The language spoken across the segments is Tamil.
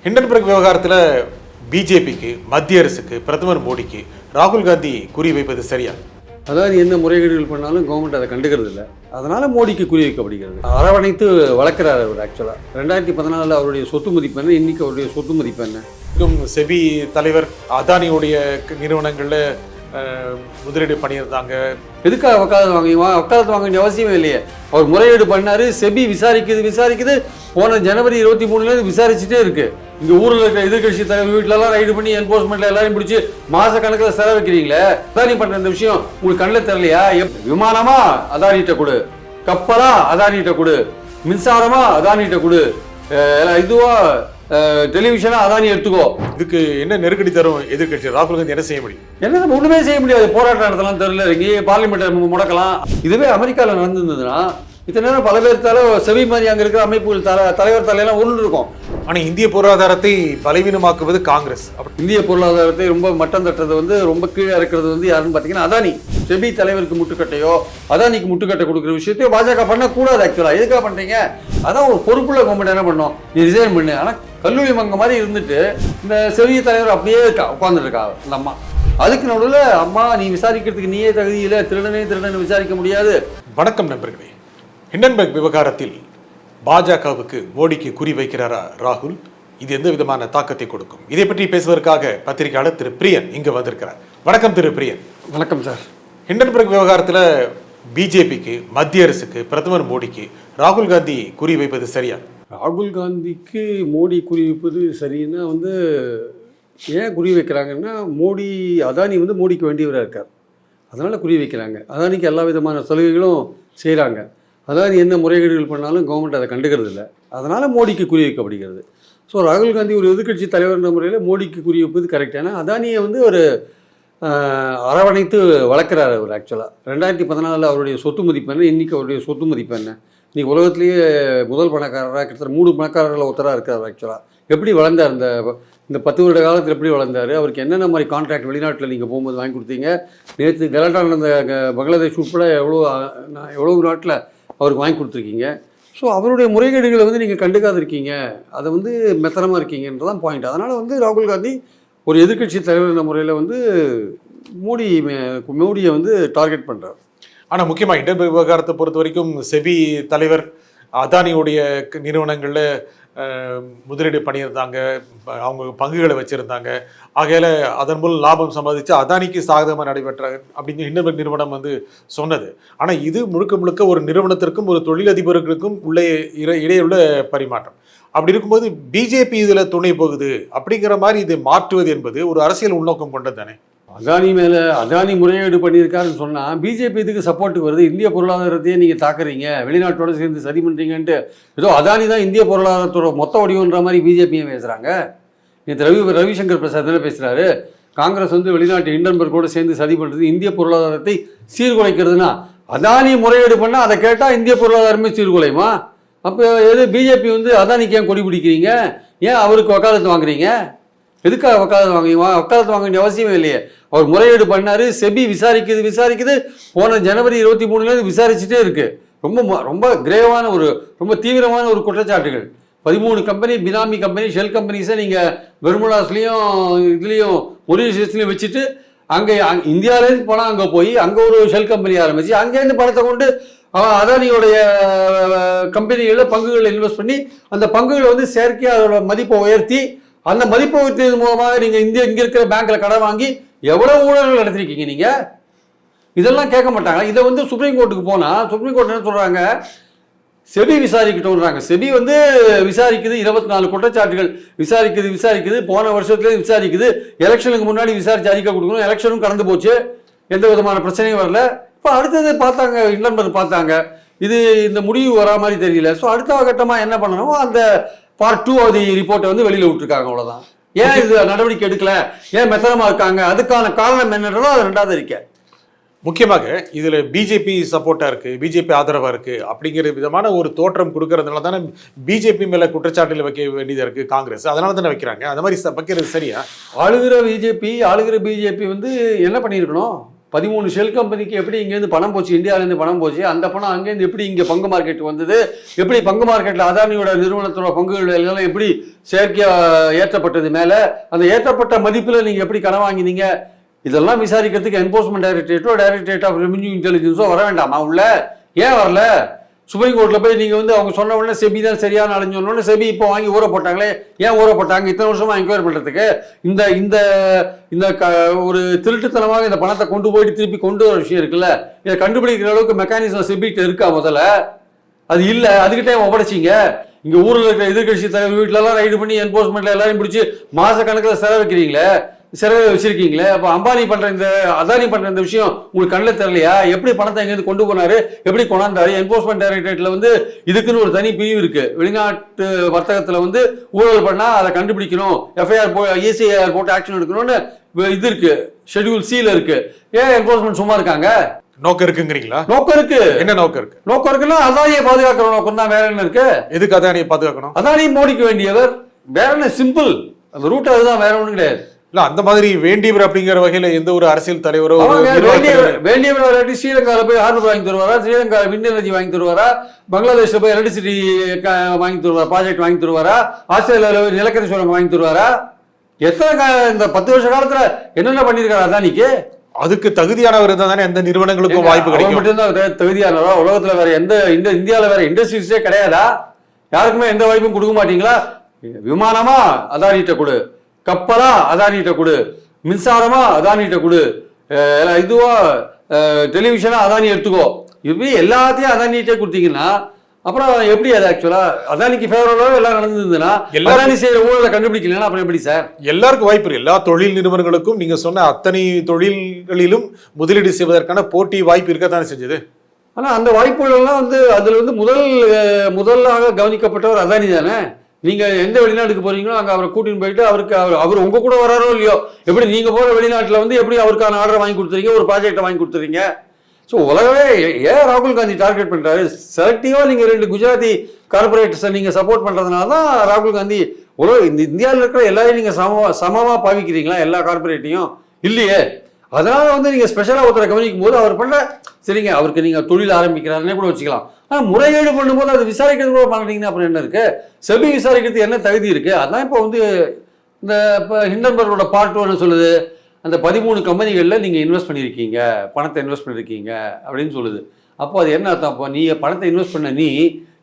ஹிண்டன்பர்க் விவகாரத்தில் பிஜேபிக்கு, மத்திய அரசுக்கு, பிரதமர் மோடிக்கு ராகுல் காந்தி குறி வைப்பது சரியா? அதாவது என்ன முறைகேடுகள் பண்ணாலும் கவர்மெண்ட் அதை கண்டுக்கிறது இல்லை. அதனால மோடிக்கு குறி வைக்கப்படுகிறது. அரவணைத்து வளர்க்குறாரு அவர். ஆக்சுவலாக 2014 அவருடைய சொத்து மதிப்பு என்ன, இன்னைக்கு அவருடைய சொத்து மதிப்பு என்ன? இன்னும் செபி தலைவர் அதானியுடைய நிறுவனங்களில் முதலீடு பண்ணியிருந்தாங்க. எதுக்காக வக்காலத்து வக்காலத்து வாங்க வேண்டிய அவசியமே இல்லையே. அவர் முறையீடு பண்ணாரு, செபி விசாரிக்குது. போன ஜனவரி 23 விசாரிச்சுட்டே இருக்கு. இங்க ஊரில் இருக்கிற எதிர்கட்சி தலைவர் வீட்டிலலாம் ரைடு பண்ணி என்போர்ஸ்மெண்ட்ல எல்லாரையும் பிடிச்சி மாச கணக்கில் செலவு வைக்கிறீங்களே. அதானி பண்ற இந்த விஷயம் உங்களுக்கு கண்ணில் தெரியலையா? விமானமா அதானிட்ட கொடு, கப்பலா அதானிட்ட கொடு, மின்சாரமா அதானிட்ட கொடு, இதுவா டெலிவிஷனா அதானி எடுத்துக்கோ. இதுக்கு என்ன நெருக்கடி தரும் எதிர்கட்சி? ராகுல் காந்தி என்ன செய்ய முடியும்? என்ன ஒண்ணுமே செய்ய முடியாது. போராட்டம் நடத்தலாம், தெரியல இங்கே பார்லிமெண்ட் முடக்கலாம். இதுவே அமெரிக்காவில் நடந்திருந்ததுன்னா இத்தனை நேரம் பல பேர் செவி மாதிரி அங்கே இருக்கிற அமைப்புகள் தலைவர் தலையெல்லாம் ஒன்று இருக்கும். ஆனால் இந்திய பொருளாதாரத்தை பலவீனமாக்குவது காங்கிரஸ். இந்திய பொருளாதாரத்தை ரொம்ப மட்டம் தட்டுறது ரொம்ப கீழே இருக்கிறது யாருன்னு பார்த்தீங்கன்னா அதானி. செபி தலைவருக்கு முட்டுக்கட்டையோ அதானிக்கு முட்டுக்கட்டை கொடுக்குற விஷயத்தையோ பாஜக பண்ணக்கூடாது. ஆக்சுவலாக எதுக்காக பண்ணுறீங்க? அதான் ஒரு பொறுப்புள்ள கவர்மெண்ட் என்ன பண்ணோம், நீ ரிசைன் பண்ணு. ஆனால் கல்லூரி மங்க மாதிரி இருந்துட்டு இந்த செவி தலைவர் அப்படியே உட்காந்துருக்கா இந்த அம்மா. அதுக்கு நடுவில் அம்மா நீ விசாரிக்கிறதுக்கு நீயே தகுதி இல்லை, திருடனை விசாரிக்க முடியாது. வணக்கம் நண்பர்களே. ஹிண்டன்பர்க் விவகாரத்தில் பாஜகவுக்கு மோடிக்கு குறி வைக்கிறாரா ராகுல்? இது எந்த விதமான தாக்கத்தை கொடுக்கும்? இதை பற்றி பேசுவதற்காக பத்திரிகையாளர் திரு பிரியன் இங்கு வந்திருக்கிறார். வணக்கம் திரு பிரியன். வணக்கம் சார். ஹிண்டன்பர்க் விவகாரத்தில் பிஜேபிக்கு, மத்திய அரசுக்கு, பிரதமர் மோடிக்கு ராகுல் காந்தி குறி வைப்பது சரியா? ராகுல் காந்திக்கு மோடி குறி வைப்பது சரின்னா ஏன் குறி வைக்கிறாங்கன்னா, அதானி மோடிக்கு வேண்டியவராக இருக்கார். அதனால் குறி வைக்கிறாங்க. அதானிக்கு எல்லா விதமான சலுகைகளும் செய்கிறாங்க. அதானி என்ன முறைகேடுகள் பண்ணாலும் கவர்மெண்ட் அதை கண்டுக்கிறது இல்லை. அதனால் மோடிக்கு குறி வைக்கப்படுகிறது. ஸோ ராகுல் காந்தி ஒரு எதிர்கட்சி தலைவர்ன்ற முறையில் மோடிக்கு குறி வைப்பது கரெக்ட். ஏன்னா அதானியை ஒரு அரவணைத்து வளர்க்குறாரு அவர். ஆக்சுவலாக 2014 அவருடைய சொத்து மதிப்பு என்ன, இன்றைக்கி அவருடைய சொத்து மதிப்பு என்ன? இன்றைக்கி உலகத்திலேயே முதல் பணக்காரராக கிட்டத்தட்ட 3 பணக்காரர்களில் ஒருத்தராக இருக்கார். ஆக்சுவலாக எப்படி வளர்ந்தார்? இந்த 10 வருட காலத்தில் எப்படி வளர்ந்தார்? அவருக்கு என்னென்ன மாதிரி கான்ட்ராக்ட் வெளிநாட்டில் நீங்கள் போகும்போது வாங்கி கொடுத்தீங்க? நேற்று கலாட்டா நடந்த பங்களாதேஷ் உட்பட எவ்வளோ நாட்டில் அவருக்கு வாங்கி கொடுத்துருக்கீங்க. ஸோ அவருடைய முறைகேடுகளை நீங்கள் கண்டுக்காத இருக்கீங்க, அதை மெத்தனமாக இருக்கீங்கன்றதான் பாயிண்ட். அதனால் ராகுல் காந்தி ஒரு எதிர்கட்சி தலைவர் முறையில் மோடியை டார்கெட் பண்ணுறார். ஆனால் முக்கியமாக ஹிண்டன்பர்க் விவகாரத்தை பொறுத்த வரைக்கும் செபி தலைவர் அதானியுடைய நிறுவனங்களில் முதலீடு பண்ணியிருந்தாங்க, அவங்க பங்குகளை வச்சுருந்தாங்க. ஆகையால் அதன் மூலம் லாபம் சம்பாதிச்சு அதானிக்கு சாதகமாக நடைபெற்ற அப்படின்னு ஹிண்டன்பர்க் நிறுவனம் சொன்னது. ஆனால் இது முழுக்க ஒரு நிறுவனத்திற்கும் ஒரு தொழிலதிபர்களுக்கும் இடையே உள்ள பரிமாற்றம். அப்படி இருக்கும்போது பிஜேபி இதில் துணை போகுது அப்படிங்கிற மாதிரி இதை மாற்றுவது என்பது ஒரு அரசியல் உள்நோக்கம் கொண்டது தானே? அதானி முறையீடு பண்ணியிருக்காருன்னு சொன்னால் பிஜேபி இதுக்கு சப்போர்ட்டுக்கு வருது. இந்திய பொருளாதாரத்தையே நீங்கள் தாக்குறீங்க, வெளிநாட்டோட சேர்ந்து சரி பண்ணுறீங்கன்ட்டு ஏதோ அதானி தான் இந்திய பொருளாதாரத்தோட மொத்த வடிவன்ற மாதிரி பிஜேபியும் பேசுகிறாங்க. நேற்று ரவிசங்கர் பிரசாத் என்ன பேசுகிறாரு? காங்கிரஸ் வெளிநாட்டு ஹிண்டன்பர்க்கோடு சேர்ந்து சதி பண்ணுறது இந்திய பொருளாதாரத்தை சீர்குலைக்கிறதுனா, அதானி முறையீடு பண்ணால் அதை கேட்டால் இந்திய பொருளாதாரமே சீர்குலையுமா? அப்போ பிஜேபி அதானிக்கு ஏன் கொடி பிடிக்கிறீங்க? ஏன் அவருக்கு வக்காலத்து வாங்குறீங்க? எதுக்காக வக்காலத்து வக்காலத்து வாங்க வேண்டிய அவசியமே இல்லையே. அவர் முறையீடு பண்ணாரு, செபி விசாரிக்குது. போன ஜனவரி 23 விசாரிச்சுட்டே இருக்கு. ரொம்ப கிரேவான ரொம்ப தீவிரமான குற்றச்சாட்டுகள். 13 கம்பெனி, பினாமி கம்பெனி, ஷெல் கம்பெனிஸை நீங்கள் பெர்முடாஸ்லேயும் இதுலேயும் மொரீஷியஸ்லையும் வச்சுட்டு அங்கே இந்தியாவிலேருந்து போனால் அங்கே போய் அங்கே ஒரு ஷெல் கம்பெனி ஆரம்பிச்சு அங்கேருந்து பணத்தை கொண்டு அதானியோடைய கம்பெனிகளில் பங்குகளில் இன்வெஸ்ட் பண்ணி அந்த பங்குகளை செயற்கையாக அதோட மதிப்பை உயர்த்தி, அந்த மதிப்பை உயர்த்தியது மூலமாக நீங்கள் இங்கே இருக்கிற பேங்க்கில் கடன் வாங்கி எவ்வளோ ஊழல்கள் நடத்திருக்கீங்க நீங்கள். இதெல்லாம் கேட்க மாட்டாங்க. இதை சுப்ரீம் கோர்ட்டுக்கு போனால் சுப்ரீம் கோர்ட் என்ன சொல்கிறாங்க? செபி விசாரிக்கட்டும்ன்றாங்க. செபி விசாரிக்குது, 24 குற்றச்சாட்டுகள் விசாரிக்குது. போன வருஷத்துலேயே விசாரிக்குது. எலெக்ஷனுக்கு முன்னாடி விசாரித்து அறிக்கை கொடுக்கணும். எலெக்ஷனும் கடந்து போச்சு, எந்த விதமான பிரச்சனையும் வரல. இப்போ அடுத்தது பார்த்தாங்க, ஹிண்டன்பர்க் பார்த்தாங்க, இந்த முடிவு வரா மாதிரி தெரியல. ஸோ அடுத்த கட்டமாக என்ன பண்ணணும், அந்த பார்ட் 2 ஆஃப் தி ரிப்போர்ட்டை வெளியில் விட்டுருக்காங்க. அவ்வளோதான். ஏன் இது நடவடிக்கை எடுக்கல, ஏன் மெத்தனமாக இருக்காங்க, அதுக்கான காரணம் என்னன்றதோ அது 2வது அறிக்கை. முக்கியமாக இதில் பிஜேபி சப்போர்ட்டாக இருக்குது, பிஜேபி ஆதரவாக இருக்குது அப்படிங்கிற விதமான ஒரு தோற்றம் கொடுக்கறதுனால தானே பிஜேபி மேலே குற்றச்சாட்டுகள் வைக்க வேண்டியதாக இருக்குது காங்கிரஸ். அதனால தானே வைக்கிறாங்க. அந்த மாதிரி வைக்கிறது சரியா? ஆளுகிற பிஜேபி என்ன பண்ணியிருக்கணும்? 13 ஷெல் கம்பெனிக்கு எப்படி இங்கேருந்து பணம் போச்சு, இந்தியாவிலேருந்து பணம் போச்சு, அந்த பணம் அங்கேருந்து எப்படி இங்கே பங்கு மார்க்கெட் வந்தது, எப்படி பங்கு மார்க்கெட்டில் அதானியோட நிறுவனத்தோட பங்குகள் எல்லாம் எப்படி செயற்கையாக ஏற்றப்பட்டது மேலே, அந்த ஏற்றப்பட்ட மதிப்பில் நீங்கள் எப்படி கடன் வாங்கினீங்க, இதெல்லாம் விசாரிக்கிறதுக்கு என்போர்ஸ்மெண்ட் டைரக்டரேட்டோ டைரக்டரேட் ஆஃப் ரெவென்யூ இன்டெலிஜென்ஸோ வர வேண்டாமா உள்ள? ஏன் வரல? சுப்ரீம் கோர்ட்டில் போய் நீங்கள் வந்து அவங்க சொன்ன உடனே செபி தான் சரியான ஆளுன்னு சொன்ன உடனே செபி இப்போ வாங்கி ஊற போட்டாங்களே, ஏன் ஊற போட்டாங்க? இத்தனை வருஷமா என்கொயரி பண்ணுறதுக்கு இந்த இந்த இந்த ஒரு திருட்டுத்தனமாக இந்த பணத்தை கொண்டு போயிட்டு திருப்பி கொண்டு வர விஷயம் இருக்குல்ல, இதை கண்டுபிடிக்கிற அளவுக்கு மெக்கானிசம் செபிட்டு இருக்கா? முதல்ல அது இல்லை, அதுக்கிட்டே ஒப்படைச்சிங்க. இங்கே ஊரில் இருக்கிற எதிர்கட்சி தலைவர் வீட்டிலலாம் ரைடு பண்ணி என்போர்ஸ்மெண்ட்டில் எல்லாரையும் பிடிச்சி மாத கணக்கில் செலவு வைக்கிறீங்களே, செலவு வச்சிருக்கீங்களே. அப்போ அம்பானி பண்ற இந்த அதானி பண்ற இந்த விஷயம் உங்களுக்கு கண்ணில் தெரியலையா? எப்படி பணத்தை எங்கேருந்து கொண்டு போனாரு, எப்படி கொண்டாந்தாரு? என்போர்ஸ்மெண்ட் டைரக்டரேட்ல வந்து இதுக்குன்னு ஒரு தனி பிரிவு இருக்கு. வெளிநாட்டு வர்த்தகத்துல வந்து ஊழல் பண்ணா அதை கண்டுபிடிக்கணும், எஃப்ஐஆர் ECIR போட்டு ஆக்ஷன் எடுக்கணும்னு இது இருக்கு, ஷெட்யூல் சில இருக்கு. ஏன் என்போர்ஸ்மெண்ட் சும்மா இருக்காங்க? நோக்கம் இருக்குங்கிறீங்களா? நோக்கம் இருக்கு. என்ன நோக்கம் இருக்கு? நோக்கம் இருக்குன்னா அதானியை பாதுகாக்கிற நோக்கம் தான். வேற என்ன இருக்கு? எதுக்கு அதானியை பாதுகாக்கணும்? அதானி மோடிக்கு வேண்டியவர், வேற என்ன, சிம்பிள். அந்த ரூட் அதுதான், வேற ஒன்றும் கிடையாது. இல்ல அந்த மாதிரி வேண்டியவர் அப்படிங்கிற வகையில எந்த ஒரு அரசியல் தலைவரோ வேண்டியவர் இல்லாட்டி ஸ்ரீலங்காவில் போய் ஹார்பர் வாங்கி தருவாரா, ஸ்ரீலங்கா விண்ட் எனர்ஜி வாங்கி தருவாரா, பங்களாதேஷ்ல போய் எலக்ட்ரிசிட்டி வாங்கி தருவாரா, ப்ராஜெக்ட் வாங்கி தருவாரா, ஆஸ்திரேலியாவில் போய் நிலக்கரி சுரங்கம் வாங்கி தருவாரா? எத்தனை இந்த 10 வருஷ காலத்துல என்னென்ன பண்ணிருக்காரு அதானிக்கு? அதுக்கு தகுதியானவர் இருந்தா தானே எந்த நிறுவனங்களுக்கும் வாய்ப்பு கிடைக்கும். மட்டும்தான் தகுதியானவரா? உலகத்துல வேற எந்த இந்தியாவில் வேற இண்டஸ்ட்ரீஸே கிடையாதா? யாருக்குமே எந்த வாய்ப்பும் கொடுக்க மாட்டீங்களா? விமானமா அதானிட்ட கொடு, கப்பலா அதானிட்ட கொடு, மின்சாரமா அதானிட்ட கொடு, இதுவா டெலிவிஷனா அதானி எடுத்துக்கோ, இப்படி எல்லாத்தையும் அதானிட்டே கொடுத்தீங்கன்னா அப்புறம் எப்படி? அது ஆக்சுவலா அதானிக்கு ஃபேவரபிளாக எல்லாம் நடந்ததுன்னா அதானி செய்யற ஊழலை கண்டுபிடிக்கலன்னா அப்புறம் எப்படி சார்? எல்லாருக்கும் வாய்ப்பு இருக்கு. எல்லா தொழில் நிறுவனங்களுக்கும் நீங்க சொன்ன அத்தனை தொழில்களிலும் முதலீடு செய்வதற்கான போட்டி வாய்ப்பு இருக்கத்தானே செஞ்சது. ஆனா அந்த வாய்ப்புகள்லாம் வந்து அதுல வந்து முதலாக கவனிக்கப்பட்டவர் அதானி தானே. நீங்க எந்த வெளிநாட்டுக்கு போறீங்களோ அங்க அவரை கூட்டின்னு போயிட்டு அவர் உங்க கூட வராரோ இல்லையோ, எப்படி நீங்க போற வெளிநாட்டுல வந்து எப்படி அவருக்கான ஆர்டர் வாங்கி கொடுத்துறீங்க, ஒரு ப்ராஜெக்டை வாங்கி கொடுத்துறீங்க. ஸோ உலகவே ஏன் ராகுல் காந்தி டார்கெட் பண்றாரு? செலக்டிவா நீங்க 2 குஜராத்தி கார்பரேட்டர்ஸை நீங்க சப்போர்ட் பண்றதுனால தான் ராகுல் காந்தி இந்த இந்தியாவில் இருக்கிற எல்லாரையும் நீங்க சமமா பாவிக்கிறீங்களா? எல்லா கார்பரேட்டையும் இல்லையே. அதனால வந்து நீங்க ஸ்பெஷலா ஒருத்தரை கவனிக்கும் போது அவர் பண்ற சரிங்க, அவருக்கு நீங்க தொழில் ஆரம்பிக்கிறாருன்னே கூட வச்சுக்கலாம். ஆனா முறைகேடு பண்ணும்போது அது விசாரிக்கிறது கூட பண்ணிட்டீங்கன்னா அப்புறம் என்ன இருக்கு? செபி விசாரிக்கிறதுக்கு என்ன தகுதி இருக்கு? அதான் இப்போ வந்து இந்த ஹிண்டன்பர்கோட பார்ட் 1 சொல்லுது, அந்த 13 கம்பெனிகளில் நீங்கள் இன்வெஸ்ட் பண்ணியிருக்கீங்க, பணத்தை இன்வெஸ்ட் பண்ணியிருக்கீங்க அப்படின்னு சொல்லுது. அப்போ அது என்ன அர்த்தம்? அப்போ நீங்கள் பணத்தை இன்வெஸ்ட் பண்ண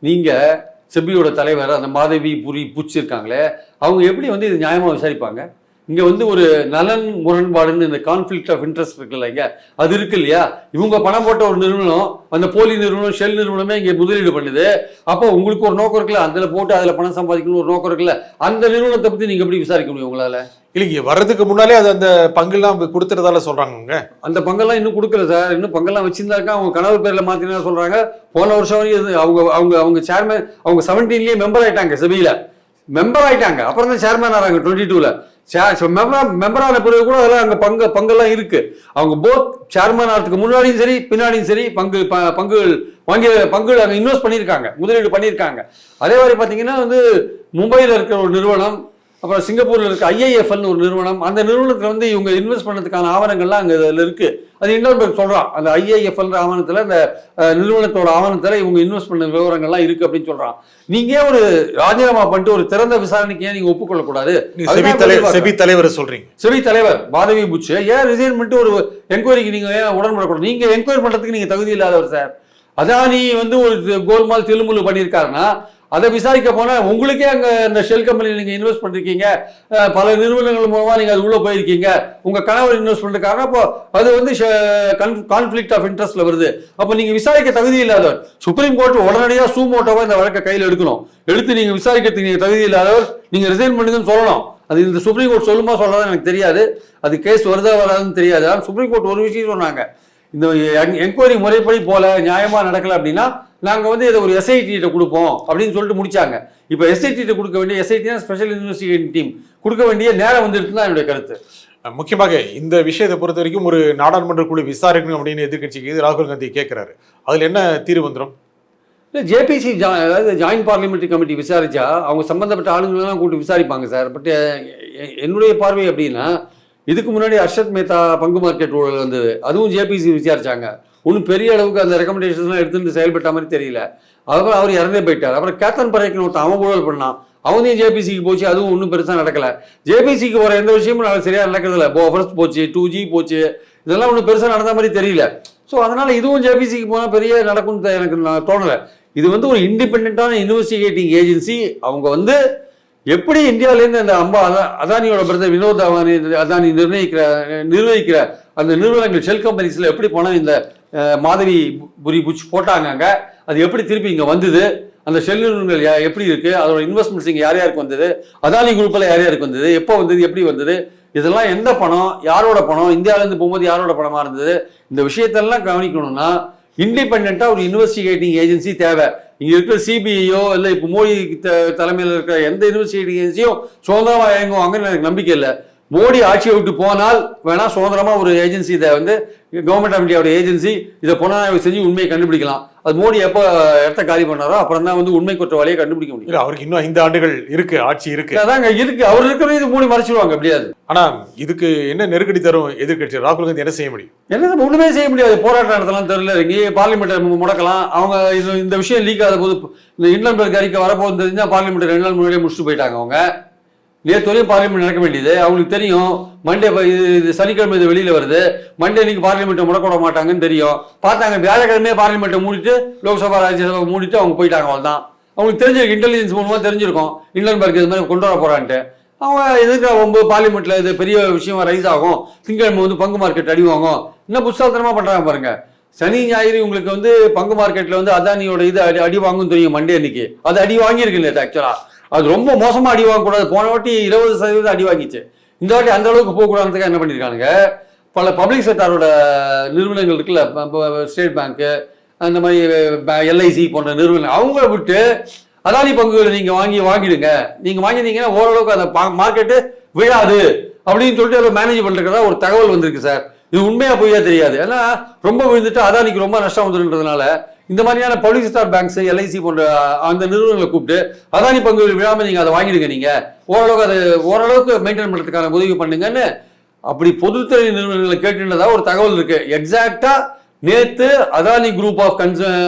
நீங்கள் செபியோட தலைவர் அந்த மாதவி புரி இருக்காங்களே, அவங்க எப்படி வந்து இது நியாயமாக விசாரிப்பாங்க? இங்கே வந்து ஒரு நலன் முரண்பாடுன்னு இந்த கான்ஃப்ளிக்ட் ஆஃப் இன்ட்ரெஸ்ட் இருக்குல்ல, இங்கே அது இருக்கு இல்லையா? இவங்க பணம் போட்ட ஒரு நிறுவனம், அந்த போலி நிறுவனம் ஷெல் நிறுவனமே இங்கே முதலீடு பண்ணுது. அப்போ உங்களுக்கு ஒரு நோக்கம் இருக்குல்ல, அதில் போட்டு அதில் பணம் சம்பாதிக்கணும் ஒரு நோக்கம் இருக்குல்ல, அந்த நிறுவனத்தை பற்றி நீங்கள் எப்படி விசாரிக்க முடியும் உங்களால்? இல்லைங்க, வர்றதுக்கு முன்னாலே அது அந்த பங்குலாம் கொடுத்துறதால சொல்றாங்க. அந்த பங்கெல்லாம் இன்னும் கொடுக்கல சார், இன்னும் பங்கெல்லாம் வச்சிருந்தாக்கா அவங்க கனவு பேரில் மாற்றினா சொல்கிறாங்க. போன வருஷம் வரைக்கும் அவங்க சேர்மேன், அவங்க 17லயே மெம்பர் ஆயிட்டாங்க, செபியில் மெம்பர் ஆயிட்டாங்க. அப்புறம் தான் சேர்மேன் ஆகிறாங்க 22ல். மெம்பரான பிறகு கூட அதெல்லாம் அங்கே பங்கெல்லாம் இருக்கு. அவங்க போத் சேர்மேன் ஆகிறதுக்கு முன்னாடியும் சரி பின்னாடியும் சரி பங்குகள் அங்கே இன்வெஸ்ட் பண்ணியிருக்காங்க, முதலீடு பண்ணியிருக்காங்க. அதே மாதிரி பார்த்தீங்கன்னா வந்து மும்பையில் இருக்கிற ஒரு நிறுவனம், அப்புறம் சிங்கப்பூரில் இருக்க IIFL ஒரு நிறுவனம், அந்த நிறுவனத்தில் வந்து இவங்க இன்வெஸ்ட் பண்ணதுக்கான ஆவணங்கள்லாம் அங்கே அதில் இருக்கு. அது இன்னொரு சொல்கிறான், அந்த IIFL ஆவணத்தில் அந்த நிறுவனத்தோட ஆவணத்தில் இவங்க இன்வெஸ்ட் பண்ண விவரங்கள்லாம் இருக்கு அப்படின்னு சொல்கிறான். நீங்கள் ஒரு ராஜினாமா பண்ணிட்டு ஒரு திறந்த விசாரணைக்கு ஏன் நீங்கள் ஒப்புக்கொள்ளக்கூடாது? செபி தலைவர் சொல்றீங்க, செபி தலைவர் மாதவி புட்ச் ஏன் ரிசைன் பண்ணிட்டு ஒரு என்கொயரிக்கு நீங்கள் ஏன் உடன்படக்கூடாது? நீங்கள் என்கொயரி பண்ணுறதுக்கு நீங்கள் தகுதி இல்லாதவர் சார். அதானி வந்து ஒரு கோல்மால் தில்லுமுல்லு பண்ணியிருக்காருன்னா அதை விசாரிக்க போனால் உங்களுக்கே அங்கே இந்த ஷெல் கம்பெனியில் நீங்கள் இன்வெஸ்ட் பண்ணிருக்கீங்க, பல நிறுவனங்கள் மூலமாக நீங்கள் அது உள்ளே போயிருக்கீங்க, உங்கள் கணவர் இன்வெஸ்ட் பண்ணிருக்காங்க, அப்போ அது வந்து கான்ஃப்ளிக்ட் ஆஃப் இன்ட்ரெஸ்ட்ல வருது. அப்போ நீங்கள் விசாரிக்க தகுதி இல்லாதவர். சுப்ரீம் கோர்ட் உடனடியாக சூமோட்டோவாக இந்த வழக்கை கையில் எடுத்து நீங்கள் விசாரிக்கிறதுக்கு நீங்கள் தகுதி இல்லாதவர், நீங்கள் ரிசைன் பண்ணுங்கன்னு சொல்லணும். அது இந்த சுப்ரீம் கோர்ட் சொல்லுமா சொல்லாதான் எனக்கு தெரியாது, அது கேஸ் வருதா வராதுன்னு தெரியாது. ஆனால் சுப்ரீம் கோர்ட் ஒரு விஷயம் சொன்னாங்க, இந்த என்கொயரி முறைப்படி போல நியாயமா நடக்கல அப்படின்னா நாங்கள் வந்து இதை ஒரு SIT கொடுப்போம் அப்படின்னு சொல்லிட்டு முடிச்சாங்க. இப்போ SIT கொடுக்க வேண்டிய ஸ்பெஷல் இன்வெஸ்டிகேஷன் டீம் கொடுக்க வேண்டிய நேரம் வந்துட்டு தான் என்னுடைய கருத்து. முக்கியமாக இந்த விஷயத்தை பொறுத்த வரைக்கும் ஒரு நாடாளுமன்ற குழு விசாரிக்கணும் அப்படின்னு எதிர்கட்சிக்கு ராகுல் காந்தி கேட்கிறாரு. அதுல என்ன தீர்வு வந்துடும்? இல்லை, JPC அதாவது ஜாயின்ட் பார்லிமெண்ட்ரி கமிட்டி விசாரிச்சா அவங்க சம்பந்தப்பட்ட ஆளுங்களெல்லாம் கூப்பிட்டு விசாரிப்பாங்க சார். பட் என்னுடைய பார்வை அப்படின்னா இதுக்கு முன்னாடி ஹர்ஷத் மேத்தா பங்கு மார்க்கெட் ஊழல் வந்தது, அதுவும் ஜேபிசி விசாரிச்சாங்க. ஒன்றும் பெரிய அளவுக்கு அந்த ரெக்கமெண்டேஷன்ஸ்லாம் எடுத்துட்டு செயல்பட்ட மாதிரி தெரியல. அதுக்கப்புறம் அவர் இறந்தே போயிட்டார். அப்புறம் கேத்தன் பரேக்கன் ஒருத்தன் அவன் ஊழல் பண்ணான், அவனையும் ஜேபிசிக்கு போச்சு, அதுவும் ஒன்றும் பெருசாக நடக்கலை. ஜேபிசிக்கு போகிற எந்த விஷயமும் சரியாக நடக்கிறதில்ல. ஃபர்ஸ்ட் போச்சு, 2G போச்சு, இதெல்லாம் ஒன்றும் பெருசாக நடந்த மாதிரி தெரியல. ஸோ அதனால் இதுவும் ஜேபிசிக்கு போனால் பெரிய நடக்கும்னு எனக்கு தோணலை. இது வந்து ஒரு இண்டிபெண்ட்டான இன்வெஸ்டிகேட்டிங் ஏஜென்சி. அவங்க வந்து எப்படி இந்தியாவிலேருந்து அந்த அதானியோட பிரதர் வினோத் அதானி நிர்வகிக்கிற அந்த நிறுவனங்கள் ஷெல் கம்பெனிஸில் எப்படி போனால் இந்த மாதவி புரி புச் போட்டாங்க, அது எப்படி திருப்பி இங்கே வந்தது, அந்த ஷெல் நிறுவனங்கள் எப்படி இருக்குது, அதோட இன்வெஸ்ட்மெண்ட்ஸ் இங்கே யார் யாருக்கு வந்தது, அதானி குரூப்பில் யார் யாருக்கு வந்தது, எப்போ வந்தது, எப்படி வந்தது, இதெல்லாம் எந்த பணம், யாரோட பணம், இந்தியாவிலேருந்து போகும்போது யாரோட பணமாக இருந்தது, இந்த விஷயத்தெல்லாம் கவனிக்கணும்னா இண்டிபெண்ட்டாக ஒரு இன்வெஸ்டிகேட்டிங் ஏஜென்சி தேவை. இங்கே இருக்கிற சிபிஐயோ இல்லை இப்போ மோடி தலைமையில் இருக்கிற எந்த இன்வெஸ்டிகேட்டிங் ஏஜென்சியும் சுதந்திரமாக இயங்குவாங்கன்னு எனக்கு நம்பிக்கை இல்லை. மோடி ஆட்சியை விட்டு போனால் வேணால் சுதந்திரமாக ஒரு ஏஜென்சி இதை வந்து கவர்மெண்ட் ஆஃப் இந்தியாவோட ஏஜென்சி இதை புலனாய்வு செஞ்சு உண்மையை கண்டுபிடிக்கலாம். அது மோடி எப்போ இடத்த காலி பண்ணாரோ அப்புறம் தான் வந்து உண்மை குற்றவாளியை கண்டுபிடிக்க முடியும். அவருக்கு இன்னும் 5 ஆண்டுகள் இருக்கு, ஆட்சி இருக்கு. அதாங்க இருக்கு, அவர் இருக்கிறது இது மூடி மறைச்சிடுவாங்க எப்படியாது. ஆனா இதுக்கு என்ன நெருக்கடி தரும் எதிர்கட்சி? ராகுல் காந்தி என்ன செய்ய முடியும்? என்ன ஒண்ணுமே செய்ய முடியாது. போராட்டம் நடத்தலாம், தெரியல, இங்கே பார்லிமெண்ட் முடக்கலாம். அவங்க இந்த விஷயம் லீக் ஆகாத போது இந்த இன்லன்பர்க் அறிக்கை வரப்போகுது தெரிஞ்சால் பார்லிமெண்ட் 2 நாள் முன்னாடியே முடிச்சுட்டு போயிட்டாங்க. அவங்க நேற்று பார்லிமெண்ட் நடக்க வேண்டியது அவங்களுக்கு தெரியும். மண்டே இது சனிக்கிழமை இது வெளியில் வருது, மண்டே இன்னைக்கு பார்லிமெண்ட்டை முடக்க விட மாட்டாங்கன்னு தெரியும். பார்த்தாங்க வியாழக்கிழமையே பார்லிமெண்ட்டை மூடிட்டு லோக்சபா ராஜ்யசபா மூடிட்டு அவங்க போயிட்டாங்க. அவள் தான் அவங்களுக்கு தெரிஞ்சிருக்கு, இன்டெலிஜென்ஸ் மூலமாக தெரிஞ்சிருக்கும் இன்லன்பர்க் இது மாதிரி கொண்டு வர போகிறான்ட்டு. அவங்க எதுக்கு பார்லிமெண்ட்டில் இது பெரிய விஷயமா ரைஸ் ஆகும், திங்கட்கிழமை வந்து பங்கு மார்க்கெட் அடிவாங்கும், இன்னும் புத்தாத்தனமாக பண்ணுறாங்க பாருங்க. சனி ஞாயிறு உங்களுக்கு வந்து பங்கு மார்க்கெட்டில் வந்து அதானியோட இது அடி வாங்கும் தெரியும். மண்டே அன்னைக்கு அது அடி வாங்கியிருக்கு இல்லை ஆக்சுவலாக. அது ரொம்ப மோசமாக அடி வாங்கக்கூடாது. போன வாட்டி 20% அடி வாங்கிச்சு, இந்த வாட்டி அந்த அளவுக்கு போகக்கூடாதுக்காக என்ன பண்ணியிருக்காங்க, பல பப்ளிக் செக்டாரோட நிறுவனங்கள் இருக்குல்ல, ஸ்டேட் பேங்க்கு அந்த மாதிரி LIC போன்ற நிறுவனங்கள், அவங்கள விட்டு அதானி பங்குகளை நீங்கள் வாங்கிடுங்க, நீங்கள் வாங்கினீங்கன்னா ஓரளவுக்கு அந்த மார்க்கெட்டு விழாது அப்படின்னு சொல்லிட்டு அதை மேனேஜ் பண்ணுறதா ஒரு தகவல் வந்திருக்கு சார். இது உண்மையாக பொய்யா தெரியாது. ஏன்னா ரொம்ப விழுந்துட்டு அதானிக்கு ரொம்ப நஷ்டம் வந்துடுன்றதுனால இந்த மாதிரியான பப்ளிக் செக்டார் பேங்க்ஸ் LIC போன்ற அந்த நிறுவனங்களை கூப்பிட்டு அதானி பங்குகள் விழாமல் நீங்கள் அதை வாங்கிடுங்க, நீங்கள் ஓரளவுக்கு மெயின்டைன் பண்ணுறதுக்கான உதவி பண்ணுங்கன்னு அப்படி பொதுத்துறை நிறுவனங்களை கேட்டுன்றதா ஒரு தகவல் இருக்கு. எக்ஸாக்டா நேற்று அதானி குரூப் ஆஃப்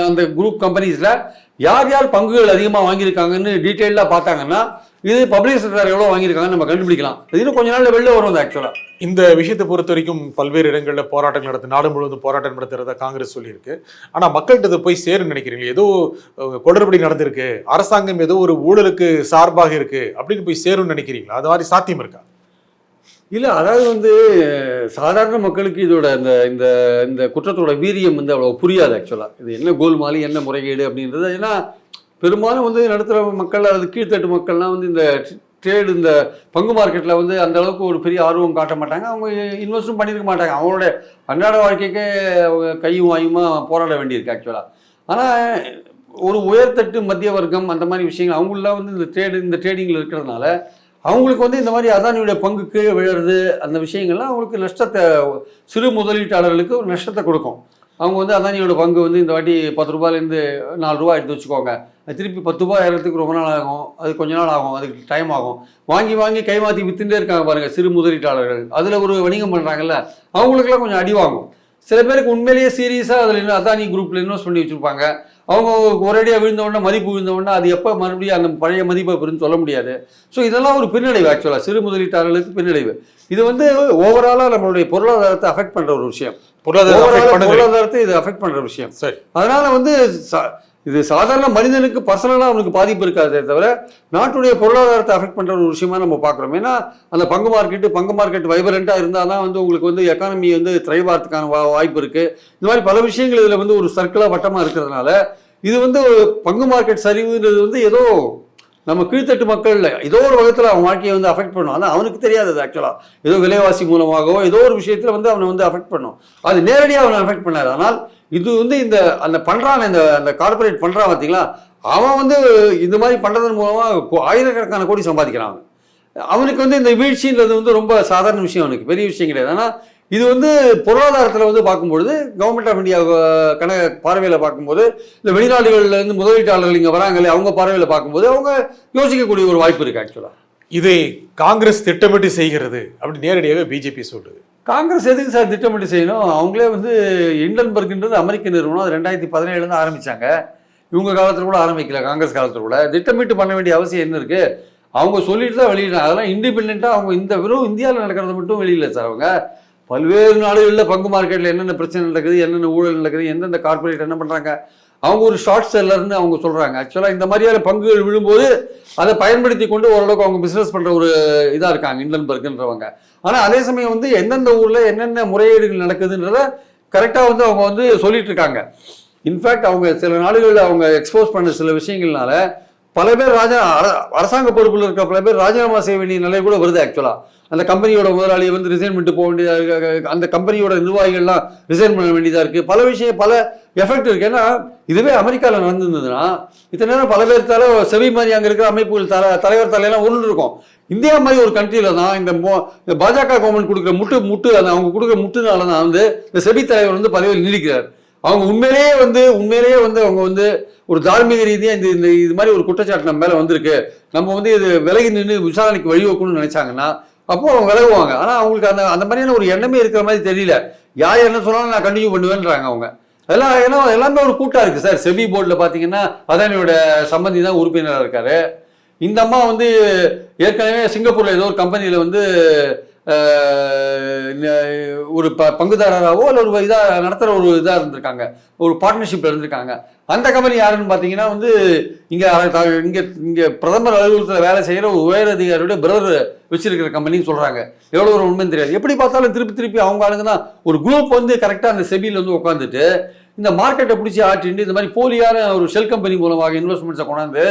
அந்த குரூப் கம்பெனிஸ்ல யார் யார் பங்குகள் அதிகமாக வாங்கியிருக்காங்கன்னு டீட்டெயிலாக பார்த்தாங்கன்னா இது பப்ளிக் செக்டார் எவ்வளோ வாங்கியிருக்காங்கன்னு நம்ம கண்டுபிடிக்கலாம். இன்னும் கொஞ்ச நாள் வெளில வரும். ஆக்சுவலா இந்த விஷயத்தை பொறுத்த வரைக்கும் பல்வேறு இடங்களில் போராட்டங்கள் நடத்து, நாடு முழுவதும் போராட்டம் நடத்துறதா காங்கிரஸ் சொல்லியிருக்கு. ஆனால் மக்கள்கிட்ட இதை போய் சேருன்னு நினைக்கிறீங்களா? ஏதோ குளறுபடி நடந்திருக்கு, அரசாங்கம் ஏதோ ஒரு ஊழலுக்கு சார்பாக இருக்கு அப்படின்னு போய் சேரும்னு நினைக்கிறீங்களா? அது மாதிரி சாத்தியம் இருக்கா? இல்லை, அதாவது வந்து சாதாரண மக்களுக்கு இதோட இந்த இந்த இந்த குற்றத்தோட வீரியம் வந்து அவ்வளோ புரியாது. ஆக்சுவலாக இது என்ன கோல்மாலி, என்ன முறைகேடு அப்படின்றது. ஏன்னா பெரும்பாலும் வந்து நடுத்தர மக்கள் அல்லது கீழ்த்தட்டு மக்கள்லாம் வந்து இந்த ட்ரேடு இந்த பங்கு மார்க்கெட்டில் வந்து அந்த அளவுக்கு ஒரு பெரிய ஆர்வம் காட்ட மாட்டாங்க. அவங்க இன்வெஸ்டும் பண்ணியிருக்க மாட்டாங்க. அவங்களோட அன்றாட வாழ்க்கைக்கே அவங்க கையும் வாயுமா போராட வேண்டியிருக்கு ஆக்சுவலாக. ஆனால் ஒரு உயர்தட்டு மத்திய வர்க்கம் அந்த மாதிரி விஷயங்கள் அவங்களாம் வந்து இந்த ட்ரேடிங்கில் இருக்கிறதுனால அவங்களுக்கு வந்து இந்த மாதிரி அதானியுடைய பங்கு கீழே விழுறது அந்த விஷயங்கள்லாம் அவங்களுக்கு நஷ்டத்தை, சிறு முதலீட்டாளர்களுக்கு ஒரு நஷ்டத்தை கொடுக்கும். அவங்க வந்து அதானியோட பங்கு வந்து இந்த வாட்டி 10 ரூபாயிலேருந்து 4 ரூபா எடுத்து வச்சுக்கோங்க, அது திருப்பி 10 ரூபாய் ஏறதுக்கு ரொம்ப நாள் ஆகும், அது கொஞ்ச நாள் ஆகும், அதுக்கு டைம் ஆகும். வாங்கி கைமாற்றி வித்துட்டே இருக்காங்க பாருங்கள் சிறு முதலீட்டாளர்கள். அதில் ஒரு வணிகம் பண்ணுறாங்கல்ல, அவங்களுக்குலாம் கொஞ்சம் அடி வாங்கும். சில பேருக்கு உண்மையிலேயே சீரியஸாக அதில் அதானி குரூப்பில் இன்வெஸ்ட் பண்ணி வச்சுருப்பாங்க. அவங்க ஒரேடியாக விழுந்தோடனே மதிப்பு விழுந்தோடனே அது எப்போ மறுபடியும் அந்த பழைய மதிப்பை பெறுன்னு சொல்ல முடியாது. ஸோ இதெல்லாம் ஒரு பின்னடைவு. ஆக்சுவலாக சிறு முதலீட்டாளர்களுக்கு பின்னடைவு. இது வந்து ஓவராலாக நம்மளுடைய பொருளாதாரத்தை அஃபெக்ட் பண்ணுற ஒரு விஷயம். பொருளாதாரத்தை இது அஃபெக்ட் பண்ணுற விஷயம். சரி, அதனால வந்து இது சாதாரண மனிதனுக்கு பர்சனலாக அவனுக்கு பாதிப்பு இருக்காதே தவிர நாட்டுடைய பொருளாதாரத்தை அஃபெக்ட் பண்ணுற ஒரு விஷயமா நம்ம பார்க்குறோம். ஏன்னா அந்த பங்கு மார்க்கெட் வைப்ரண்ட்டாக இருந்தால் தான் வந்து உங்களுக்கு வந்து எக்கானமி வந்து த்ரைவ் ஆகிறதுக்கான வாய்ப்பு இருக்குது. இந்த மாதிரி பல விஷயங்கள் இதில் வந்து ஒரு சர்க்கிளாக வட்டமாக இருக்கிறதுனால இது வந்து பங்கு மார்க்கெட் சரிவுன்றது வந்து ஏதோ நம்ம கீழ்த்தட்டு மக்கள் ஏதோ ஒரு வகத்தில் அவன் வாழ்க்கையை வந்து அஃபெக்ட் பண்ணும். ஆனால் அவனுக்கு தெரியாது அது ஆக்சுவலாக ஏதோ விலைவாசி மூலமாகவோ ஏதோ ஒரு விஷயத்தில் வந்து அவனை வந்து அஃபெக்ட் பண்ணும். அது நேரடியாக அவனை அஃபெக்ட் பண்ணாது. ஆனால் இது வந்து அந்த பண்ணுறான், இந்த கார்பரேட் பண்ணுறான் பார்த்தீங்களா, அவன் வந்து இந்த மாதிரி பண்ணுறதன் மூலமாக ஆயிரக்கணக்கான கோடி சம்பாதிக்கிறான். அவனுக்கு வந்து இந்த வீழ்ச்சின்றது வந்து ரொம்ப சாதாரண விஷயம், அவனுக்கு பெரிய விஷயம் கிடையாது. ஆனால் இது வந்து பொருளாதாரத்தில் வந்து பார்க்கும்பொழுது கவர்மெண்ட் ஆஃப் இந்தியா பார்வையில் பார்க்கும்போது இந்த வெளிநாடுகள்லேருந்து முதலீட்டாளர்கள் இங்கே வராங்களே அவங்க பார்வையில் பார்க்கும்போது அவங்க யோசிக்கக்கூடிய ஒரு வாய்ப்பு இருக்குது ஆக்சுவலாக. இதை காங்கிரஸ் திட்டமிட்டு செய்கிறது அப்படி நேரடியாக பிஜேபி சொல்லுது. காங்கிரஸ் எதுக்கு சார் திட்டமிட்டு செய்யணும்? அவங்களே வந்து இண்டன்பர்க்ன்றது அமெரிக்க நிறுவனம், அது 2017 ஆரம்பிச்சாங்க. இவங்க காலத்தில் கூட ஆரம்பிக்கல, காங்கிரஸ் காலத்தில் கூட. திட்டமிட்டு பண்ண வேண்டிய அவசியம் என்ன இருக்கு? அவங்க சொல்லிட்டு தான் வெளியிடலாம். அதெல்லாம் இண்டிபெண்ட்டாக அவங்க இந்த வெறும் இந்தியாவில் நடக்கிறத மட்டும் வெளியில சார். அவங்க பல்வேறு நாடுகளில் பங்கு மார்க்கெட்டில் என்னென்ன பிரச்சனை நடக்குது, என்னென்ன ஊழல் நடக்குது, எந்தெந்த கார்பரேட் என்ன பண்ணுறாங்க, அவங்க ஒரு ஷார்ட் செல்லர்னு அவங்க சொல்கிறாங்க. ஆக்சுவலாக இந்த மாதிரியான பங்குகள் விழும்போது அதை பயன்படுத்தி கொண்டு ஓரளவுக்கு அவங்க பிஸ்னஸ் பண்ணுற ஒரு இதாக இருக்காங்க இண்டன்பர்க்ன்றவங்க. ஆனால் அதே சமயம் வந்து எந்தெந்த ஊரில் என்னென்ன முறையீடுகள் நடக்குதுன்றத கரெக்டாக வந்து அவங்க வந்து சொல்லிட்டு இருக்காங்க. இன்ஃபேக்ட் அவங்க சில நாடுகளில் அவங்க எக்ஸ்போஸ் பண்ண சில விஷயங்கள்னால பல பேர் அரசாங்க பொறுப்பில் இருக்க பல பேர் ராஜினாமா செய்ய வேண்டிய நிலை கூட வருது. ஆக்சுவலாக அந்த கம்பெனியோட முதலாளியை வந்து ரிசைன் பண்ணிட்டு போக வேண்டியதாக, அந்த கம்பெனியோட நிர்வாகிகள்லாம் ரிசைன் பண்ண வேண்டியதாக இருக்குது. பல விஷயம் பல எஃபெக்ட் இருக்குது. ஏன்னா இதுவே அமெரிக்காவில் நடந்திருந்ததுன்னா இத்தனை நேரம் பல பேர் தலை செவி மாதிரி அங்கே இருக்கிற அமைப்புகள் தலைவர் தலையெல்லாம் ஒன்று இருக்கும். இந்தியா மாதிரி ஒரு கண்ட்ரியில தான் இந்த பாஜக கவர்மெண்ட் கொடுக்குற முட்டு அந்த அவங்க கொடுக்குற முட்டுனால தான் வந்து இந்த செபி தலைவர் வந்து பதவியில் நீடிக்கிறார். அவங்க உண்மையிலேயே வந்து அவங்க வந்து ஒரு தார்மீக ரீதியாக இந்த இது மாதிரி ஒரு குற்றச்சாட்டு நம்ம மேலே வந்திருக்கு, நம்ம வந்து இது விலகி நின்று விசாரணைக்கு வழிவகுக்கணும்னு நினைச்சாங்கன்னா அப்போ அவங்க விலகுவாங்க. ஆனால் அவங்களுக்கு அந்த மாதிரியான ஒரு எண்ணமே இருக்கிற மாதிரி தெரியல. யார் என்ன சொன்னாலும் நான் கண்டினியூ பண்ணுவேன்றாங்க அவங்க. அதெல்லாம் ஏன்னா எல்லாமே ஒரு கூட்டா இருக்கு சார். செபி போர்டில் பார்த்தீங்கன்னா அதானியோட சம்பந்தி தான் உறுப்பினராக இருக்காரு. இந்த அம்மா வந்து ஏற்கனவே சிங்கப்பூர்ல ஏதோ ஒரு கம்பெனியில் வந்து ஒரு பங்குதாரராகவோ இல்லை ஒரு இதாக நடத்துகிற ஒரு இதாக இருந்திருக்காங்க, ஒரு பார்ட்னர்ஷிப்பில் இருந்திருக்காங்க. அந்த கம்பெனி யாருன்னு பார்த்தீங்கன்னா வந்து இங்கே பிரதமர் அலுவலகத்தில் வேலை செய்கிற ஒரு உயர் அதிகாரியோட பிரதர் வச்சிருக்கிற கம்பெனின்னு சொல்கிறாங்க. எவ்வளோ ஒரு உண்மைன்னு தெரியாது. எப்படி பார்த்தாலும் திருப்பி அவங்க ஆளுங்க தான் ஒரு குரூப் வந்து கரெக்டாக அந்த செபியில் வந்து உட்காந்துட்டு இந்த மார்க்கெட்டை பிடிச்சி ஆட்டிட்டு இந்த மாதிரி போலியான ஒரு ஷெல் கம்பெனி மூலமாக இன்வெஸ்ட்மெண்ட்ஸை கொண்டாந்து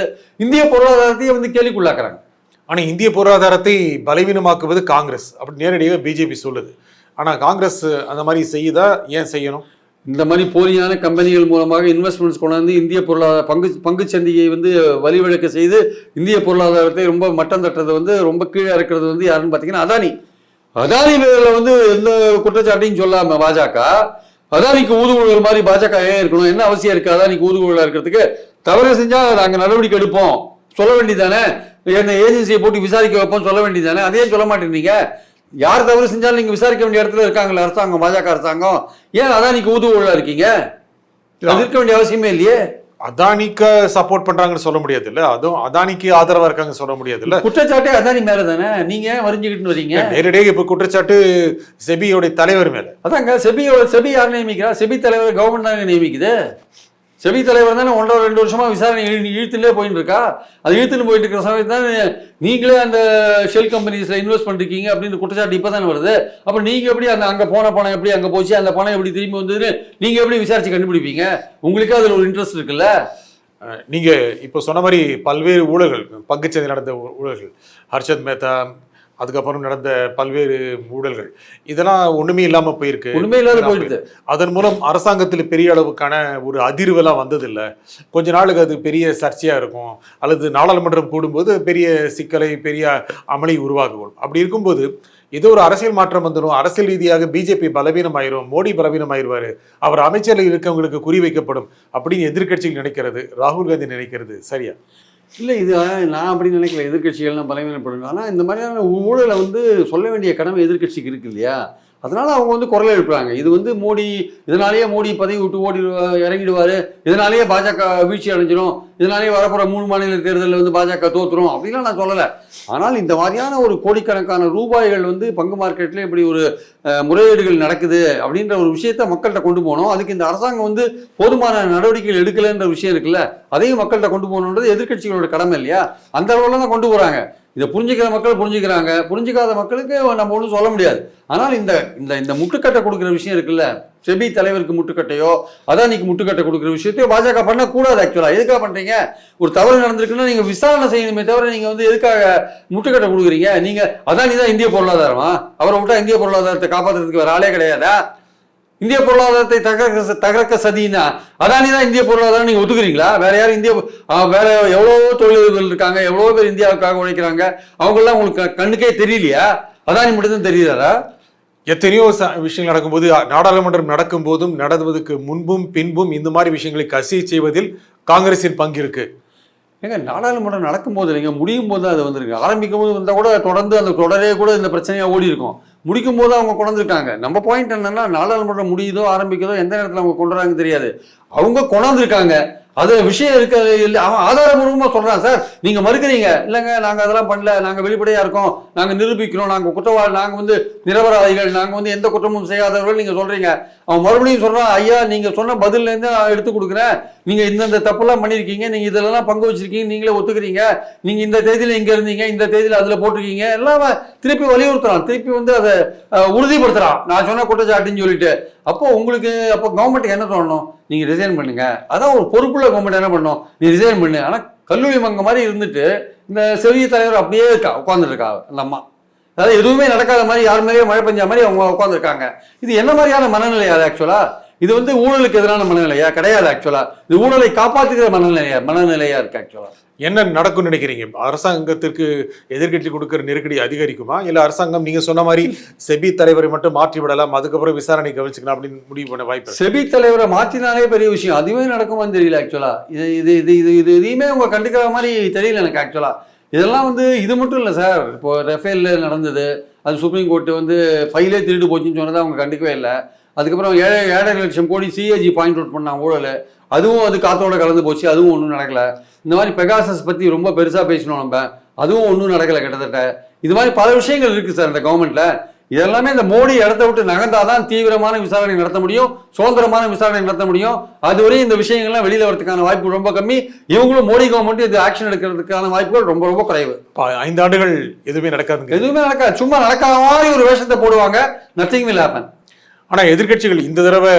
இந்திய பொருளாதாரத்தையே வந்து கேள்விக்குள்ளாக்குறாங்க. ஆனால் இந்திய பொருளாதாரத்தை பலவீனமாக்குவது காங்கிரஸ் அப்படி நேரடியாக பிஜேபி சொல்லுது. ஆனால் காங்கிரஸ் அந்த மாதிரி செய்யுதா? ஏன் செய்யணும்? இந்த மாதிரி போலியான கம்பெனிகள் மூலமாக இன்வெஸ்ட்மெண்ட்ஸ் கொண்டாந்து இந்திய பொருளாதார பங்கு சந்தையை வந்து வழிவழக்க செய்து இந்திய பொருளாதாரத்தை ரொம்ப மட்டம் தட்டுறது வந்து ரொம்ப கீழே இருக்கிறது வந்து யாருன்னு பார்த்தீங்கன்னா அதானி பேரில் வந்து எந்த குற்றச்சாட்டையும் சொல்லாம பாஜக அதானிக்கு ஊதுகுழல் மாதிரி பாஜக ஏன் இருக்கணும்? என்ன அவசியம் இருக்கு அதானிக்கு ஊதுகுழலா இருக்கிறதுக்கு? தவறு செஞ்சா நாங்கள் நடவடிக்கை எடுப்போம் சொல்ல வேண்டியதானே? என்ன ஏஜென்சியை போட்டு விசாரிக்க வைப்போம் சொல்ல வேண்டியதானே? அதே சொல்ல மாட்டேங்கிறீங்க. யார் தவறு செஞ்சாலும் நீங்க விசாரிக்க வேண்டிய இடத்துல இருக்காங்களா அரசாங்கம், பாஜக அரசாங்கம்? ஏன் அதானிக்கு ஊதுகுழலா இருக்கீங்க? அது இருக்க வேண்டிய அவசியமே இல்லையே. அதானிக்கு சப்போர்ட் பண்றாங்கன்னு சொல்ல முடியாது இல்ல, அதுவும் அதானிக்கு ஆதரவா இருக்காங்க சொல்ல முடியாது இல்ல. குற்றச்சாட்டே அதானி மேல தானே, நீங்க வரிஞ்சுக்கிட்டு வரீங்க. நேரடியாக இப்ப குற்றச்சாட்டு செபியோட தலைவர் மேல. அதாங்க செபி யார் நியமிக்கிறா? செபி தலைவர் கவர்மெண்ட் தாங்க நியமிக்குது. செபி தலைவர் தானே 1.5-2 வருஷமா விசாரணை இழுத்துலே போயிட்டு இருக்கா. அது இழுத்துன்னு போயிட்டு இருக்கிற சமயத்து தான் நீங்களே அந்த ஷெல் கம்பெனிஸ்ல இன்வெஸ்ட் பண்ணிருக்கீங்க அப்படின்னு குற்றச்சாட்டு இப்போ தானே வருது. அப்போ நீங்க எப்படி அந்த அங்கே போன பணம் எப்படி அங்கே போச்சு, அந்த பணம் எப்படி திரும்பி வந்ததுன்னு நீங்க எப்படி விசாரிச்சு கண்டுபிடிப்பீங்க? உங்களுக்கு அதில் ஒரு இன்ட்ரெஸ்ட் இருக்குல்ல. நீங்க இப்போ சொன்ன மாதிரி பல்வேறு ஊழல்கள், பங்குச்சந்தை நடந்த ஊழல்கள், ஹர்ஷத் மேத்தா, அதுக்கப்புறம் நடந்த பல்வேறு ஊழல்கள், இதெல்லாம் ஒண்ணுமே இல்லாம போயிருக்கு. ஒண்ணுமே இல்லாத போயிடுது. அதன் மூலம் அரசாங்கத்தில் பெரிய அளவுக்கான ஒரு அதிர்வெல்லாம் வந்ததில்லை. கொஞ்ச நாளுக்கு அது பெரிய சர்ச்சையா இருக்கும், அல்லது நாடாளுமன்றம் கூடும்போது பெரிய சிக்கலை பெரிய அமளி உருவாகும். அப்படி இருக்கும்போது ஏதோ ஒரு அரசியல் மாற்றம் வந்துடும், அரசியல் ரீதியாக பிஜேபி பலவீனமாயிரும், மோடி பலவீனமாயிருவாரு, அவர் அமைச்சரில் இருக்கவங்களுக்கு குறி வைக்கப்படும் அப்படின்னு எதிர்கட்சிகள் நினைக்கிறது, ராகுல் காந்தி நினைக்கிறது சரியா? இல்லை, இது நான் அப்படி நினைக்கல. எதிர்கட்சிகள்லாம் பலவீனப்படணும். ஆனால் இந்த மாதிரியான ஊழலை வந்து சொல்ல வேண்டிய கடமை எதிர்கட்சிக்கு இருக்கு இல்லையா? அதனால அவங்க வந்து குரல் எழுப்புறாங்க. இது வந்து மோடி, இதனாலேயே மோடி பதவி விட்டு இறங்கிடுவார், இதனாலேயே பாஜக வீழ்ச்சி அடைஞ்சிடும், இதனாலேயே வரப்போகிற 3 மாநில தேர்தலில் வந்து பாஜக தோற்றுரும் அப்படின்லாம் நான் சொல்லலை. ஆனால் இந்த மாதிரியான ஒரு கோடிக்கணக்கான ரூபாய்கள் வந்து பங்கு மார்க்கெட்டில் இப்படி ஒரு முறையீடுகள் நடக்குது அப்படின்ற ஒரு விஷயத்த மக்கள்கிட்ட கொண்டு போகணும். அதுக்கு இந்த அரசாங்கம் வந்து போதுமான நடவடிக்கைகள் எடுக்கலைன்ற விஷயம் இருக்குல்ல, அதையும் மக்கள்கிட்ட கொண்டு போகணுன்றது எதிர்கட்சிகளோட கடமை இல்லையா? அந்த அளவில் தான் கொண்டு போகிறாங்க. இதை புரிஞ்சுக்கிற மக்கள் புரிஞ்சுக்கிறாங்க, புரிஞ்சிக்காத மக்களுக்கு நம்ம ஒன்றும் சொல்ல முடியாது. ஆனால் இந்த இந்த இந்த முட்டுக்கட்டை கொடுக்குற விஷயம் இருக்குல்ல, செபி தலைவருக்கு முட்டுக்கட்டையோ அதானிக்கு முட்டுக்கட்டை கொடுக்குற விஷயத்தையோ பாஜக பண்ணக்கூடாது. ஆக்சுவலாக எதுக்காக பண்ணுறீங்க? ஒரு தவறு நடந்திருக்குன்னா நீங்கள் விசாரணை செய்யணுமே தவிர நீங்கள் வந்து எதுக்காக முட்டுக்கட்டை கொடுக்குறீங்க? நீங்கள் அதானி தான் இந்திய பொருளாதாரமா? அவரை விட்டா இந்திய பொருளாதாரத்தை காப்பாற்றுறதுக்கு வேறு ஆளே கிடையாதா? இந்திய பொருளாதாரத்தை தகர்க்க சதினா அதானி தான் இந்திய பொருளாதாரம் நீங்க ஒத்துக்கிறீங்களா? வேற யாரும் வேற எவ்வளவோ தொழில்கள் இருக்காங்க, எவ்வளவோ பேர் இந்தியாவுக்காக உழைக்கிறாங்க, அவங்க எல்லாம் உங்களுக்கு கண்ணுக்கே தெரியலையா? அதானி மட்டும் தான் தெரியுதாரா? எத்தனையோ விஷயங்கள் நடக்கும்போது, நாடாளுமன்றம் நடக்கும் போதும் நடந்ததுக்கு முன்பும் பின்பும் இந்த மாதிரி விஷயங்களை கசி செய்வதில் காங்கிரசின் பங்கு இருக்கு. ஏங்க நாடாளுமன்றம் நடக்கும்போது இல்லைங்க, முடியும் போது தான் அது வந்திருக்கு. ஆரம்பிக்கும் போது வந்தால் கூட தொடர்ந்து அந்த தொடரே கூட இந்த பிரச்சனையாக ஓடி இருக்கும். முடிக்கும் போது அவங்க கொண்டிருக்காங்க. நம்ம பாயிண்ட் என்னன்னா, நாடாளுமன்றம் முடியுதோ ஆரம்பிக்குதோ எந்த நேரத்தில் அவங்க கொண்டுறாங்கன்னு தெரியாது. அவங்க கொண்டாந்துருக்காங்க. அது விஷயம் இருக்க இல்லை, அவன் ஆதாரபூர்வமாக சொல்கிறான். சார் நீங்கள் மறுக்கிறீங்க, இல்லைங்க நாங்கள் அதெல்லாம் பண்ணல, நாங்கள் வெளிப்படையாக இருக்கோம், நாங்கள் நிரூபிக்கிறோம், நாங்கள் குற்றவாளி, நாங்கள் வந்து நிரபராதிகள், நாங்கள் வந்து எந்த குற்றமும் செய்யாதவர்கள் நீங்கள் சொல்கிறீங்க. அவன் மறுபடியும் சொல்கிறான், ஐயா நீங்கள் சொன்ன பதிலேருந்து நான் எடுத்து கொடுக்குறேன், நீங்கள் இந்தந்த தப்பெல்லாம் பண்ணியிருக்கீங்க, நீங்கள் இதெல்லாம் பங்கு வச்சிருக்கீங்க, நீங்களே ஒத்துக்கிறீங்க, நீங்கள் இந்த தேதியில் இங்கே இருந்தீங்க, இந்த தேதியில் அதில் போட்டிருக்கீங்க, எல்லாம் திருப்பி வலியுறுத்துறான், திருப்பி வந்து அதை உறுதிப்படுத்துகிறான், நான் சொன்ன குற்றச்சாட்டுன்னு சொல்லிட்டு. அப்போ உங்களுக்கு அப்போ கவர்மெண்ட்டுக்கு என்ன தோணணும்? நீங்கள் ரிசைன் பண்ணுங்க. அதான் ஒரு பொறுப்புள்ள கவர்மெண்ட் என்ன பண்ணணும், நீ ரிசைன் பண்ணு. ஆனால் கல்லூரி மங்க மாதிரி இருந்துட்டு இந்த செவிய தலைவர் அப்படியே இருக்கா, உட்காந்துருக்கா அந்த அம்மா. அதாவது எதுவுமே நடக்காத மாதிரி, யார் மேலேயே மழை பெஞ்ச மாதிரி அவங்க உட்காந்துருக்காங்க. இது என்ன மாதிரியான மனநிலை அது ஆக்சுவலா? இது வந்து ஊழலுக்கு எதிரான மனநிலையா? கிடையாது ஆக்சுவலா. இது ஊழலை காப்பாற்றுகிற மனநிலையா இருக்கு ஆக்சுவலா. என்ன நடக்கும்னு நினைக்கிறீங்க? அரசாங்கத்திற்கு எதிர்கட்சி கொடுக்கிற நெருக்கடி அதிகரிக்குமா, இல்ல அரசாங்கம் நீங்க சொன்ன மாதிரி செபி தலைவரை மட்டும் மாற்றி விடலாம், அதுக்கப்புறம் விசாரணை கவனிச்சுக்கலாம் அப்படின்னு முடிவு பண்ண வாய்ப்பு? செபி தலைவரை மாற்றினாலே பெரிய விஷயம், அதுவே நடக்குமான்னு தெரியல ஆக்சுவலா. இது எதையுமே அவங்க கண்டுக்கிற மாதிரி தெரியல எனக்கு ஆக்சுவலா. இதெல்லாம் வந்து இது மட்டும் இல்லை சார். இப்போ ரஃபேல்ல நடந்தது, அது சுப்ரீம் கோர்ட்டு வந்து ஃபைலே திருட்டு போச்சுன்னு சொன்னதை அவங்க கண்டுக்கவே இல்லை. அதுக்கப்புறம் 7.5 லட்சம் கோடி சிஏஜி பாயிண்ட் அவுட் பண்ணாங்க ஊழல், அதுவும் அது காத்தோட கலந்து போச்சு, அதுவும் ஒன்றும் நடக்கலை. இந்த மாதிரி பெகாசஸ் பற்றி ரொம்ப பெருசாக பேசணும் நம்ம, அதுவும் ஒன்றும் நடக்கலை கிட்டத்தட்ட. இது மாதிரி பல விஷயங்கள் இருக்குது சார் இந்த கவர்மெண்ட்டில். இதெல்லாமே இந்த மோடி இடத்த விட்டு நகர்ந்தாதான் தீவிரமான விசாரணை நடத்த முடியும், சுதந்திரமான விசாரணை நடத்த முடியும். அதுவரை இந்த விஷயங்கள்லாம் வெளியில் வரதுக்கான வாய்ப்பு ரொம்ப கம்மி. இவங்களும் மோடி கவர்மெண்ட் இது ஆக்ஷன் எடுக்கிறதுக்கான வாய்ப்புகள் ரொம்ப ரொம்ப குறைவு. 5 ஆண்டுகள் எதுவுமே நடக்காது, எதுவுமே நடக்காது. சும்மா நடக்காத மாதிரி ஒரு வேஷத்தை போடுவாங்க, நத்திங் வில் ஹேப்பன். ஆனால் எதிர்கட்சிகள் இந்த தடவை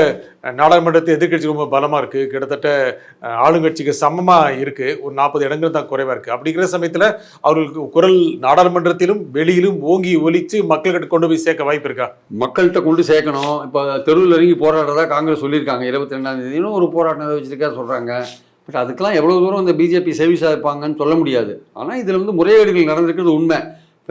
நாடாளுமன்றத்தை எதிர்கட்சி ரொம்ப பலமாக இருக்குது, கிட்டத்தட்ட ஆளுங்கட்சிக்கு சமமாக இருக்குது, ஒரு 40 இடங்கள் தான் குறைவாக இருக்குது. அப்படிங்கிற சமயத்தில் அவர்களுக்கு குரல் நாடாளுமன்றத்திலும் வெளியிலும் ஓங்கி ஒலித்து மக்கள்கிட்ட கொண்டு போய் சேர்க்க வாய்ப்பு இருக்கா? மக்கள்கிட்ட கொண்டு சேர்க்கணும். இப்போ தெருவில் இறங்கி போராடுறதா காங்கிரஸ் சொல்லியிருக்காங்க. 22ஆம் தேதியும் ஒரு போராட்டம் வச்சுருக்கா சொல்கிறாங்க. பட் அதுக்கெல்லாம் எவ்வளோ தூரம் இந்த பிஜேபி செவிசாக இருப்பாங்கன்னு சொல்ல முடியாது. ஆனால் இதில் வந்து முறைகேடுகள் நடந்திருக்கிறது உண்மை.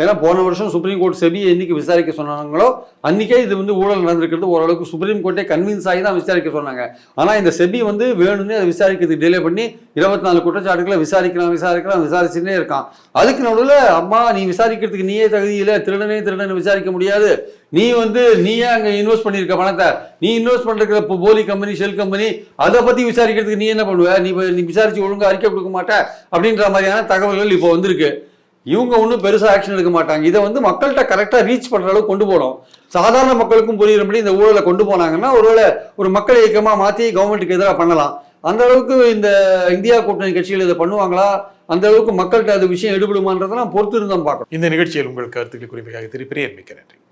ஏன்னா போன வருஷம் சுப்ரீம் கோர்ட் செபியை என்னைக்கு விசாரிக்க சொன்னாங்களோ அன்றைக்கே இது வந்து ஊழல் நடந்திருக்கிறது ஓரளவுக்கு சுப்ரீம் கோர்ட்டே கன்வின்ஸ் ஆகி தான் விசாரிக்க சொன்னாங்க. ஆனால் இந்த செபி வந்து வேணும்னே அதை விசாரிக்கிறதுக்கு டிலே பண்ணி 24 குற்றச்சாட்டுகளை விசாரிச்சுட்டே இருக்கான். அதுக்கு நடுவில் அம்மா நீ விசாரிக்கிறதுக்கு நீயே தகுதியில், திருடனை விசாரிக்க முடியாது, நீயே அங்கே இன்வெஸ்ட் பண்ணியிருக்க பணத்தை, நீ இன்வெஸ்ட் பண்ணுற போலி கம்பெனி, ஷெல் கம்பெனி, அதை பற்றி விசாரிக்கிறதுக்கு நீ என்ன பண்ணுவ, நீ விசாரிச்சு ஒழுங்காக அறிக்கை கொடுக்க மாட்ட அப்படின்ற மாதிரியான தகவல்கள் இப்போ வந்திருக்கு. இவங்க ஒன்றும் பெருசாக ஆக்ஷன் எடுக்க மாட்டாங்க. இதை வந்து மக்கள்கிட்ட கரெக்டாக ரீச் பண்ணுற அளவுக்கு கொண்டு போகணும். சாதாரண மக்களுக்கும் புரியுறபடி இந்த ஊழலை கொண்டு போனாங்கன்னா ஒருவேளை ஒரு மக்கள் இயக்கமாக மாற்றி கவர்மெண்ட்டுக்கு எதிராக பண்ணலாம். அந்த அளவுக்கு இந்த இந்தியா கூட்டணி கட்சிகள் இதை பண்ணுவாங்களா, அந்த அளவுக்கு மக்கள்கிட்ட அது விஷயம் எடுபடுமான்றதெல்லாம் பொறுத்து இருந்தோம் பார்க்கணும். இந்த நிகழ்ச்சியில் உங்கள் கருத்துக்கள் குறிப்பாக திருப்பியே மிக்க நன்றி.